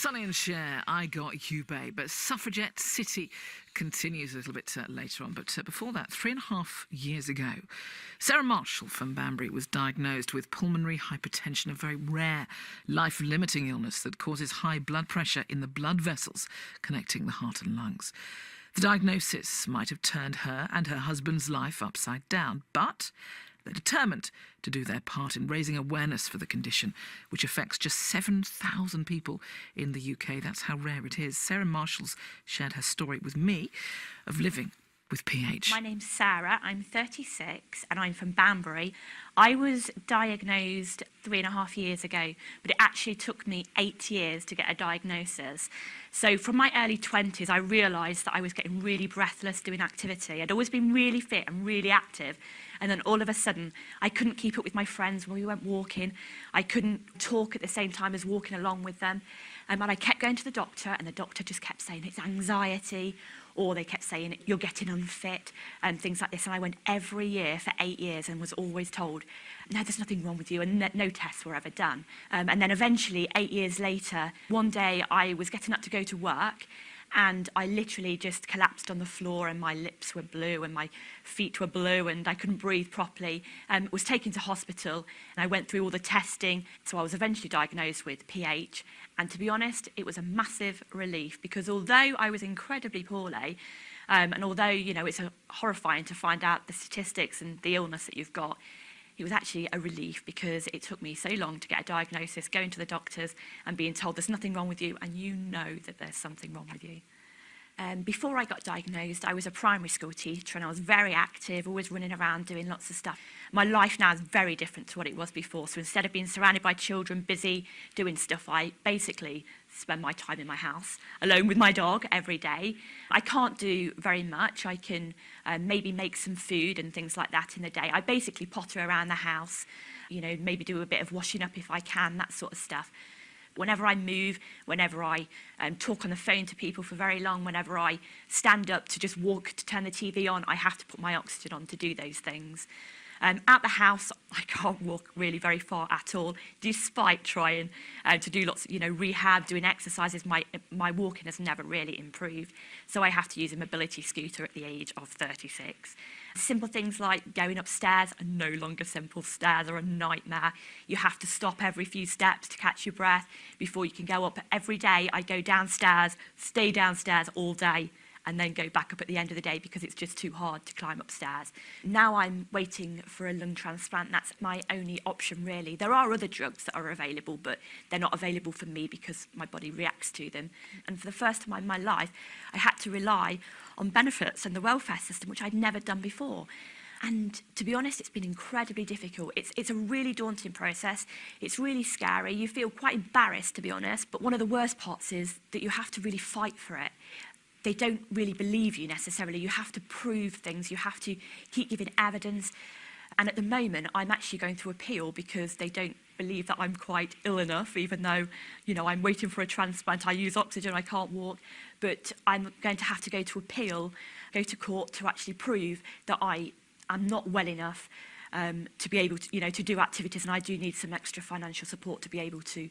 Sonny and Cher, I Got You Babe. But Suffragette City continues a little bit later on. But before that, 3.5 years ago, Sarah Marshall from Banbury was diagnosed with pulmonary hypertension, a very rare, life-limiting illness that causes high blood pressure in the blood vessels connecting the heart and lungs. The diagnosis might have turned her and her husband's life upside down, but they're determined to do their part in raising awareness for the condition, which affects just 7,000 people in the UK. That's how rare it is. Sarah Marshall's shared her story with me of living with PH. My name's Sarah, I'm 36 and I'm from Banbury. I was diagnosed 3.5 years ago, but it actually took me 8 years to get a diagnosis. So from my early 20s, I realised that I was getting really breathless doing activity. I'd always been really fit and really active. And then all of a sudden, I couldn't keep up with my friends when we went walking. I couldn't talk at the same time as walking along with them. And I kept going to the doctor, and the doctor just kept saying it's anxiety, or they kept saying you're getting unfit, and things like this. And I went every year for 8 years and was always told, no, there's nothing wrong with you, and no tests were ever done. And then eventually, 8 years later, one day I was getting up to go to work, and I literally just collapsed on the floor, and my lips were blue and my feet were blue and I couldn't breathe properly. Was taken to hospital and I went through all the testing. So I was eventually diagnosed with PH. And to be honest, it was a massive relief because although I was incredibly poorly, and although, you know, it's horrifying to find out the statistics and the illness that you've got, it was actually a relief because it took me so long to get a diagnosis, going to the doctors and being told there's nothing wrong with you, and you know that there's something wrong with you. Before I got diagnosed, I was a primary school teacher and I was very active, always running around doing lots of stuff. My life now is very different to what it was before. So instead of being surrounded by children, busy doing stuff, I basically spend my time in my house alone with my dog every day. I can't do very much. I can maybe make some food and things like that in the day. I basically potter around the house, you know, maybe do a bit of washing up if I can, that sort of stuff. Whenever I move, whenever I talk on the phone to people for very long, whenever I stand up to just walk to turn the TV on, I have to put my oxygen on to do those things. At the house, I can't walk really very far at all, despite trying to do lots of, you know, rehab, doing exercises. My walking has never really improved, so I have to use a mobility scooter at the age of 36. Simple things like going upstairs are no longer simple. Stairs are a nightmare. You have to stop every few steps to catch your breath before you can go up. Every day I go downstairs, stay downstairs all day, and then go back up at the end of the day because it's just too hard to climb upstairs. Now I'm waiting for a lung transplant. That's my only option, really. There are other drugs that are available, but they're not available for me because my body reacts to them. And for the first time in my life, I had to rely on benefits and the welfare system, which I'd never done before. And to be honest, it's been incredibly difficult. It's a really daunting process. It's really scary. You feel quite embarrassed, to be honest. But one of the worst parts is that you have to really fight for it. They don't really believe you necessarily. You have to prove things. You have to keep giving evidence. And at the moment, I'm actually going to appeal because they don't believe that I'm quite ill enough, even though, you know, I'm waiting for a transplant. I use oxygen, I can't walk. But I'm going to have to go to appeal, go to court to actually prove that I am not well enough to be able to, you know, to do activities. And I do need some extra financial support to be able to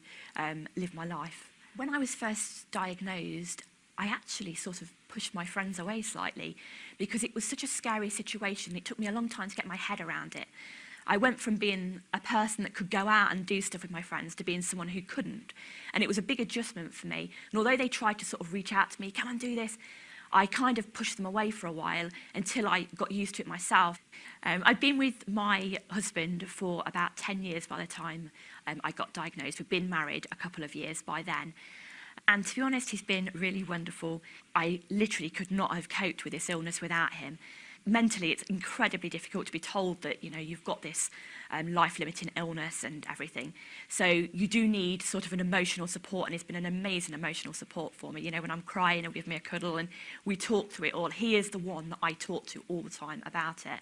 live my life. When I was first diagnosed, I actually sort of pushed my friends away slightly because it was such a scary situation. It took me a long time to get my head around it. I went from being a person that could go out and do stuff with my friends to being someone who couldn't. And it was a big adjustment for me. And although they tried to sort of reach out to me, come and do this, I kind of pushed them away for a while until I got used to it myself. I'd been with my husband for about 10 years by the time I got diagnosed. We'd been married a couple of years by then. And to be honest, he's been really wonderful. I literally could not have coped with this illness without him. Mentally, it's incredibly difficult to be told that, you know, you've got this life-limiting illness and everything. So you do need sort of an emotional support, and he's been an amazing emotional support for me. You know, when I'm crying, he'll give me a cuddle and we talk through it all. He is the one that I talk to all the time about it.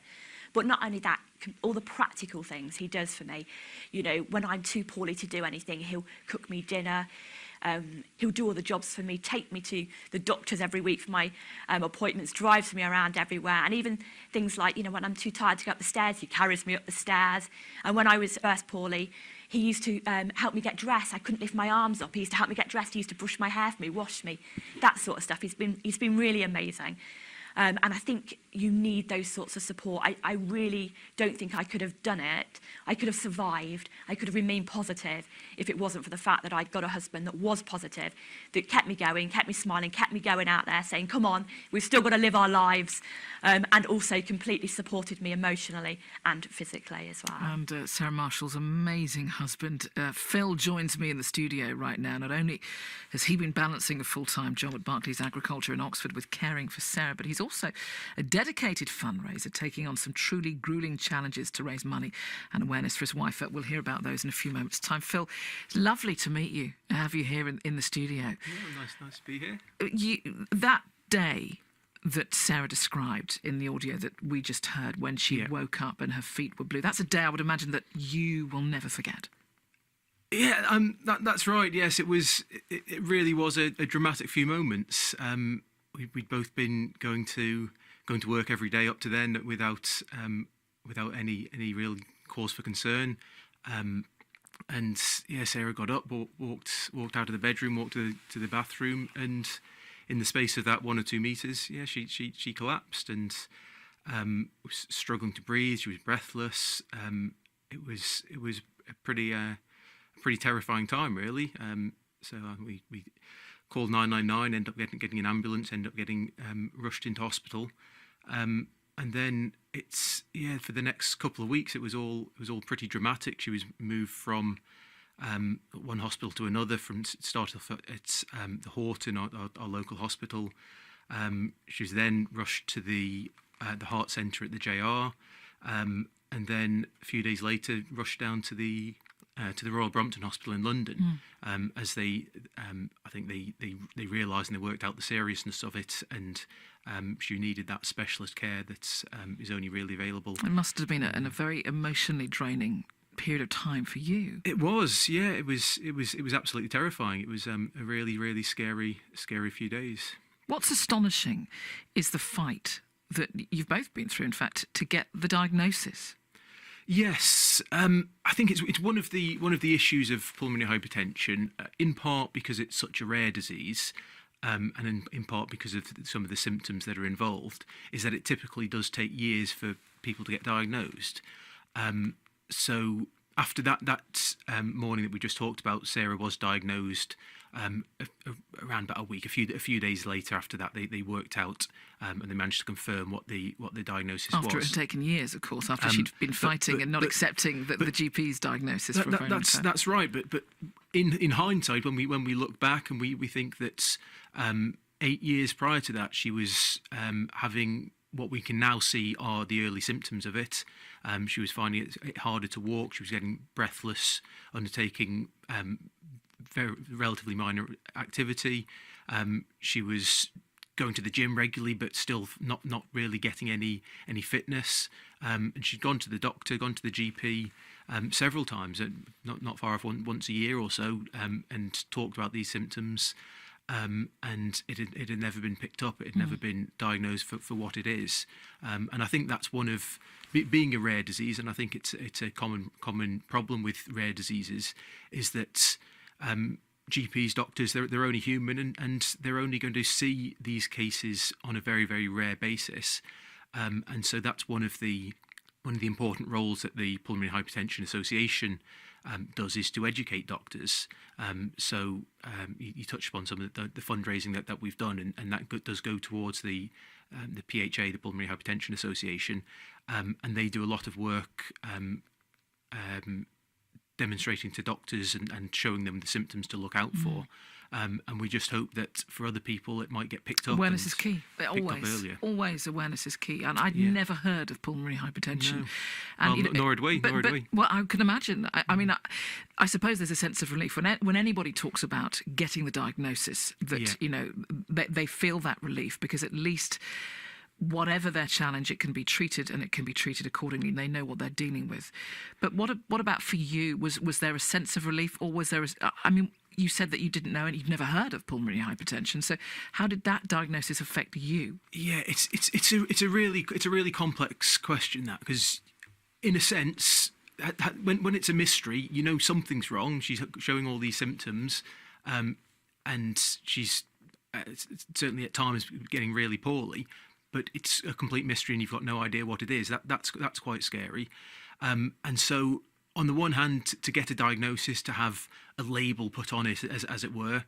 But not only that, all the practical things he does for me. You know, when I'm too poorly to do anything, he'll cook me dinner. He'll do all the jobs for me, take me to the doctors every week for my appointments, drives me around everywhere. And even things like, you know, when I'm too tired to go up the stairs, he carries me up the stairs. And when I was first poorly, He used to help me get dressed. I couldn't lift my arms up. He used to help me get dressed. He used to brush my hair for me, wash me, that sort of stuff. He's been really amazing. And I think you need those sorts of support. I really don't think I could have done it. I could have survived. I could have remained positive if it wasn't for the fact that I'd got a husband that was positive, that kept me going, kept me smiling, kept me going out there saying, come on, we've still got to live our lives, and also completely supported me emotionally and physically as well. And Sarah Marshall's amazing husband, Phil, joins me in the studio right now. Not only has he been balancing a full-time job at Barclays Agriculture in Oxford with caring for Sarah, but he's also a dedicated fundraiser, taking on some truly grueling challenges to raise money and awareness for his wife. We'll hear about those in a few moments' time. Phil, it's lovely to meet you, have you here in the studio. Yeah, nice to be here. That day that Sarah described in the audio that we just heard, when she woke up and her feet were blue, that's a day I would imagine that you will never forget. Yeah, that's right. Yes, it was. It really was a dramatic few moments. We'd both been going to work every day up to then without any real cause for concern. And yeah, Sarah got up, walked out of the bedroom, walked to the bathroom, and in the space of that 1 or 2 meters, yeah, she collapsed and was struggling to breathe. She was breathless. It was a pretty terrifying time, really. So we called 999, ended up getting an ambulance, ended up getting rushed into hospital, and then for the next couple of weeks it was all pretty dramatic. She was moved from one hospital to another. From started off at the Horton, our local hospital. She was then rushed to the heart centre at the JR, and then a few days later rushed down to the Royal Brompton Hospital in London, as I think they realised and they worked out the seriousness of it, and she needed that specialist care that is only really available. It must have been a very emotionally draining period of time for you. It was, yeah. It was absolutely terrifying. It was a really, really scary few days. What's astonishing is the fight that you've both been through, in fact, to get the diagnosis. Yes, I think it's one of the issues of pulmonary hypertension, in part because it's such a rare disease, and in part because of some of the symptoms that are involved, is that it typically does take years for people to get diagnosed. So after that morning that we just talked about, Sarah was diagnosed. Around about a week, a few days later after that, they worked out and they managed to confirm what the diagnosis was. After it had taken years, of course, after she'd been fighting and not accepting the GP's diagnosis for a very long time. That's right, but in hindsight, when we look back and we think that 8 years prior to that, she was having what we can now see are the early symptoms of it. She was finding it harder to walk. She was getting breathless, undertaking very relatively minor activity. She was going to the gym regularly, but still not really getting any fitness. And she'd gone to the doctor, gone to the GP several times, not far off once a year or so, and talked about these symptoms. And it had never been picked up. It had never been diagnosed for what it is. And I think that's one of being a rare disease. And I think it's a common problem with rare diseases, is that GPs, doctors, they're only human, and they're only going to see these cases on a very, very rare basis. And so that's one of the important roles that the Pulmonary Hypertension Association does, is to educate doctors. So you touched upon some of the fundraising that we've done, and that does go towards the PHA, the Pulmonary Hypertension Association, and they do a lot of work demonstrating to doctors and showing them the symptoms to look out for. And we just hope that for other people it might get picked up. Awareness is key. Always awareness is key. And I'd never heard of pulmonary hypertension. No. And nor had we. Well, I can imagine. I mean, I suppose there's a sense of relief when anybody talks about getting the diagnosis, that they feel that relief, because at least whatever their challenge, it can be treated, and it can be treated accordingly. They know what they're dealing with. But what about for you? Was there a sense of relief, or was there? You said that you didn't know and you'd never heard of pulmonary hypertension. So how did that diagnosis affect you? Yeah, it's a really complex question, that, because in a sense when it's a mystery, you know something's wrong. She's showing all these symptoms, and she's certainly at times getting really poorly. But it's a complete mystery, and you've got no idea what it is. That's quite scary. And so, on the one hand, to get a diagnosis, to have a label put on it, as it were,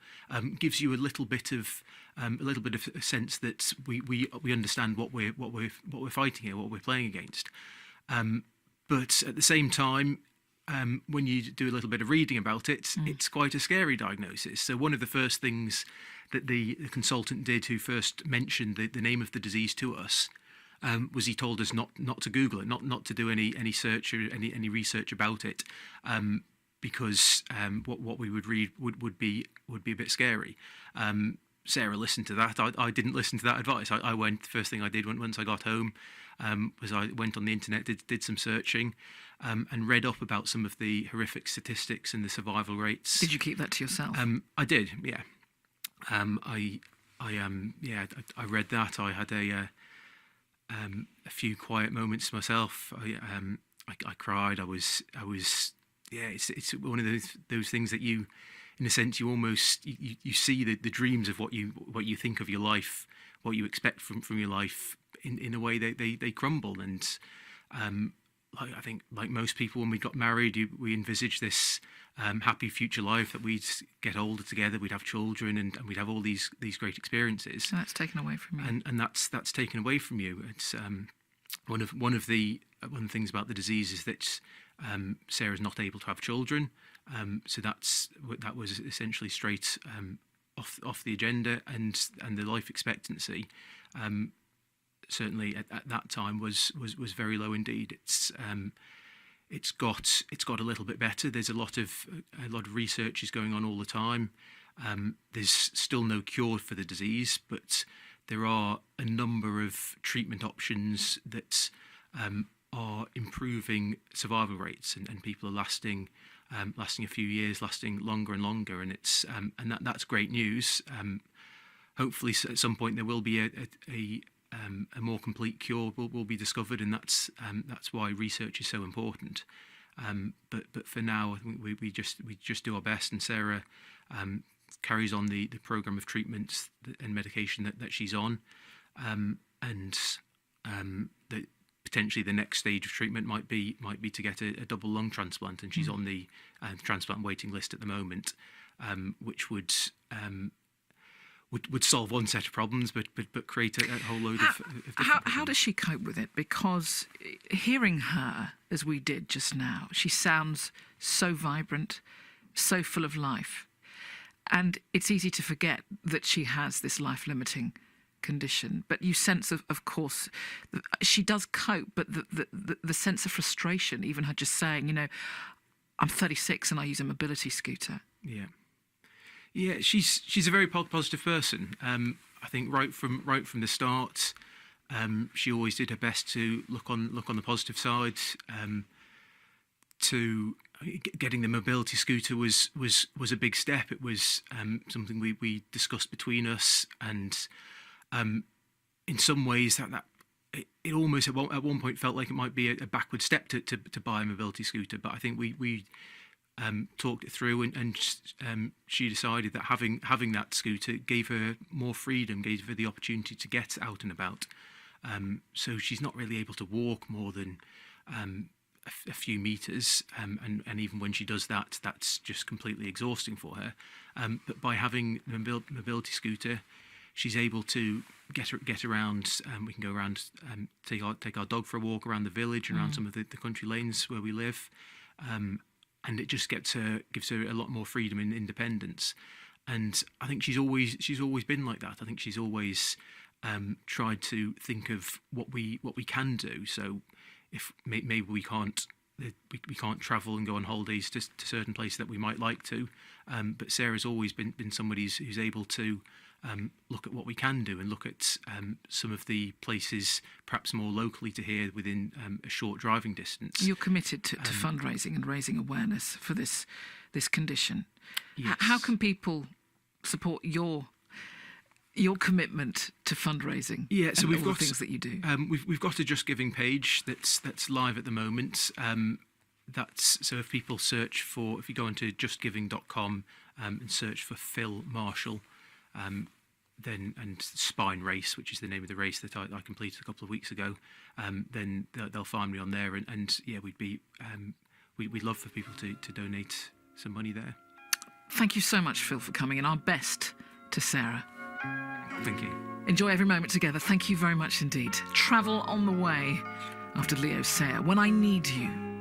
gives you a little bit of a sense that we understand what we're fighting here, what we're playing against. But at the same time, when you do a little bit of reading about it, it's quite a scary diagnosis. So one of the first things that the consultant did, who first mentioned the name of the disease to us, was he told us not to Google it, not to do any search or any research about it, because what we would read would be a bit scary. Sarah listened to that. I didn't listen to that advice. I went, first thing I did once I got home, was I went on the internet, did some searching, and read up about some of the horrific statistics and the survival rates. Did you keep that to yourself? I did, yeah. I read that. I had a few quiet moments to myself. I cried. I was. Yeah, it's one of those things that you, in a sense, you almost you see the dreams of what you think of your life, what you expect from your life, in a way they crumble. And I think, like most people, when we got married, we envisaged this happy future life, that we'd get older together, we'd have children, and we'd have all these great experiences. So that's taken away from you. And that's taken away from you. It's one of the things about the disease is that Sarah's not able to have children. So that was essentially straight off the agenda, and the life expectancy certainly at that time was very low indeed. It's got a little bit better. There's a lot of research is going on all the time. There's still no cure for the disease, but there are a number of treatment options that are improving survival rates, and people are lasting a few years, lasting longer and longer, and that's great news. Hopefully, at some point, there will be a more complete cure will be discovered, and that's why research is so important. But for now, I think we just do our best, and Sarah carries on the program of treatments and medication that she's on, and that potentially the next stage of treatment might be to get a double lung transplant, and she's on the transplant waiting list at the moment, which would solve one set of problems, but create a whole load of different problems. How does she cope with it? Because hearing her, as we did just now, she sounds so vibrant, so full of life. And it's easy to forget that she has this life-limiting condition. But you sense, of course, she does cope, but the sense of frustration, even her just saying, I'm 36 and I use a mobility scooter. Yeah. Yeah, she's a very positive person. I think right from the start, she always did her best to look on the positive side. To getting the mobility scooter was a big step. It was something we discussed between us, and in some ways that it almost at one point felt like it might be a backward step to buy a mobility scooter. But I think we talked it through, and she decided that having that scooter gave her more freedom, gave her the opportunity to get out and about. So she's not really able to walk more than a few meters, and even when she does that, that's just completely exhausting for her. But by having the mobility scooter, she's able to get around. We can go around, take our dog for a walk around the village and around some of the country lanes where we live. And it just gives her a lot more freedom and independence. And I think she's always been like that. I think she's always tried to think of what we can do. So if maybe we can't travel and go on holidays to certain places that we might like to, but Sarah's always been somebody who's able to look at what we can do and look at some of the places perhaps more locally to here within a short driving distance. You're committed to fundraising and raising awareness for this condition. Yes. How can people support your commitment to fundraising? Yeah, so and we've all got the things that you do. We've got a Just Giving page that's live at the moment. That's so if people search for, if you go into justgiving.com and search for Phil Marshall, then and Spine Race, which is the name of the race that I completed a couple of weeks ago, then they'll find me on there, and yeah, we'd love for people to donate some money there. Thank you so much, Phil, for coming, and our best to Sarah. Thank you. Enjoy every moment together. Thank you very much indeed. Travel on the way after Leo Sayer, When I Need You.